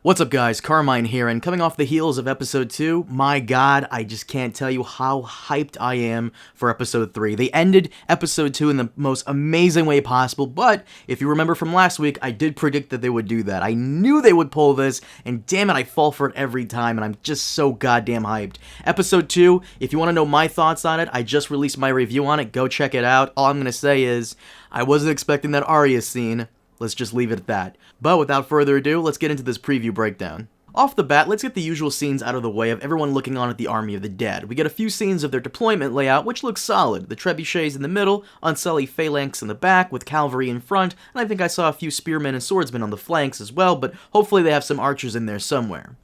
What's up guys, Carmine here, and coming off the heels of episode 2, my god, I just can't tell you how hyped I am for episode 3. They ended episode 2 in the most amazing way possible, but if you remember from last week, I did predict that they would do that. I knew they would pull this, and damn it, I fall for it every time, and I'm just so goddamn hyped. Episode 2, if you want to know my thoughts on it, I just released my review on it, go check it out. All I'm going to say is, I wasn't expecting that Arya scene. Let's just leave it at that. But without further ado, let's get into this preview breakdown. Off the bat, let's get the usual scenes out of the way of everyone looking on at the army of the dead. We get a few scenes of their deployment layout, which looks solid. The trebuchets in the middle, unsullied phalanx in the back, with cavalry in front, and I think I saw a few spearmen and swordsmen on the flanks as well, but hopefully they have some archers in there somewhere.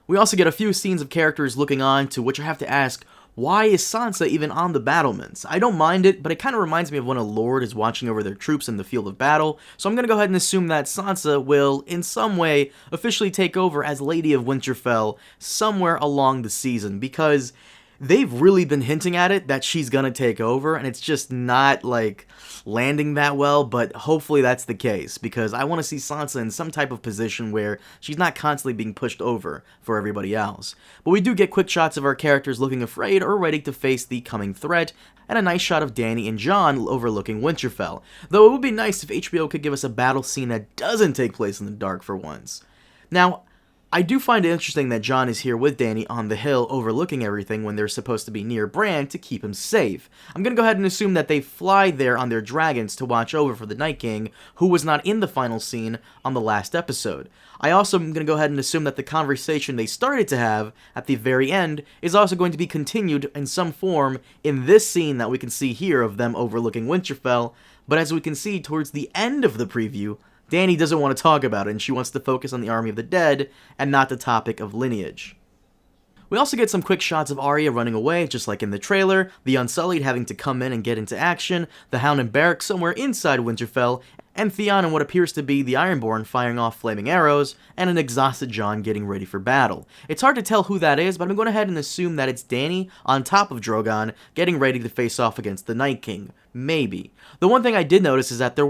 We also get a few scenes of characters looking on, to which I have to ask, why is Sansa even on the battlements? I don't mind it, but it kind of reminds me of when a lord is watching over their troops in the field of battle, so I'm going to go ahead and assume that Sansa will, in some way, officially take over as Lady of Winterfell somewhere along the season, because they've really been hinting at it that she's going to take over, and it's just not, landing that well, but hopefully that's the case, because I want to see Sansa in some type of position where she's not constantly being pushed over for everybody else. But we do get quick shots of our characters looking afraid or ready to face the coming threat, and a nice shot of Dany and Jon overlooking Winterfell, though it would be nice if HBO could give us a battle scene that doesn't take place in the dark for once. Now, I do find it interesting that Jon is here with Dany on the hill overlooking everything when they're supposed to be near Bran to keep him safe. I'm gonna go ahead and assume that they fly there on their dragons to watch over for the Night King, who was not in the final scene on the last episode. I also am gonna go ahead and assume that the conversation they started to have at the very end is also going to be continued in some form in this scene that we can see here of them overlooking Winterfell, but as we can see towards the end of the preview, Dany doesn't want to talk about it, and she wants to focus on the army of the dead, and not the topic of lineage. We also get some quick shots of Arya running away, just like in the trailer, the Unsullied having to come in and get into action, the Hound and Beric somewhere inside Winterfell, and Theon and what appears to be the Ironborn firing off flaming arrows, and an exhausted Jon getting ready for battle. It's hard to tell who that is, but I'm going ahead and assume that it's Dany on top of Drogon, getting ready to face off against the Night King. Maybe. The one thing I did notice is that there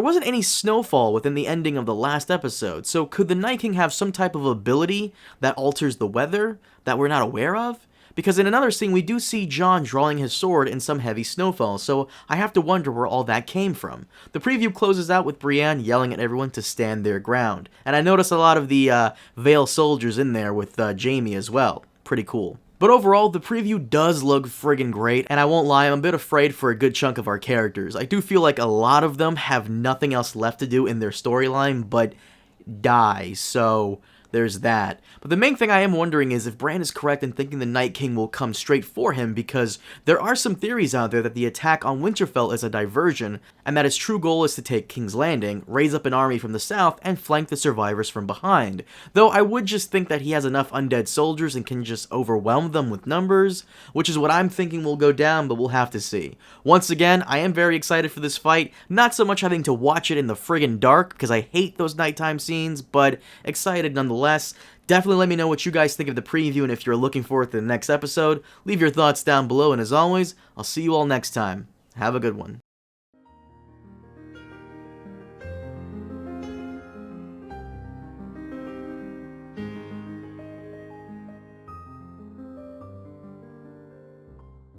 wasn't any snowfall within the ending of the last episode, so could the Night King have some type of ability that alters the weather that we're not aware of? Because in another scene, we do see Jon drawing his sword in some heavy snowfall, so I have to wonder where all that came from. The preview closes out with Brienne yelling at everyone to stand their ground, and I notice a lot of the Vale soldiers in there with Jaime as well. Pretty cool. But overall, the preview does look friggin' great, and I won't lie, I'm a bit afraid for a good chunk of our characters. I do feel like a lot of them have nothing else left to do in their storyline but die, so there's that. But the main thing I am wondering is if Bran is correct in thinking the Night King will come straight for him, because there are some theories out there that the attack on Winterfell is a diversion, and that its true goal is to take King's Landing, raise up an army from the south, and flank the survivors from behind. Though I would just think that he has enough undead soldiers and can just overwhelm them with numbers, which is what I'm thinking will go down, but we'll have to see. Once again, I am very excited for this fight, not so much having to watch it in the friggin' dark, because I hate those nighttime scenes, but excited nonetheless. Definitely let me know what you guys think of the preview, and if you're looking forward to the next episode, leave your thoughts down below, and as always, I'll see you all next time. Have a good one.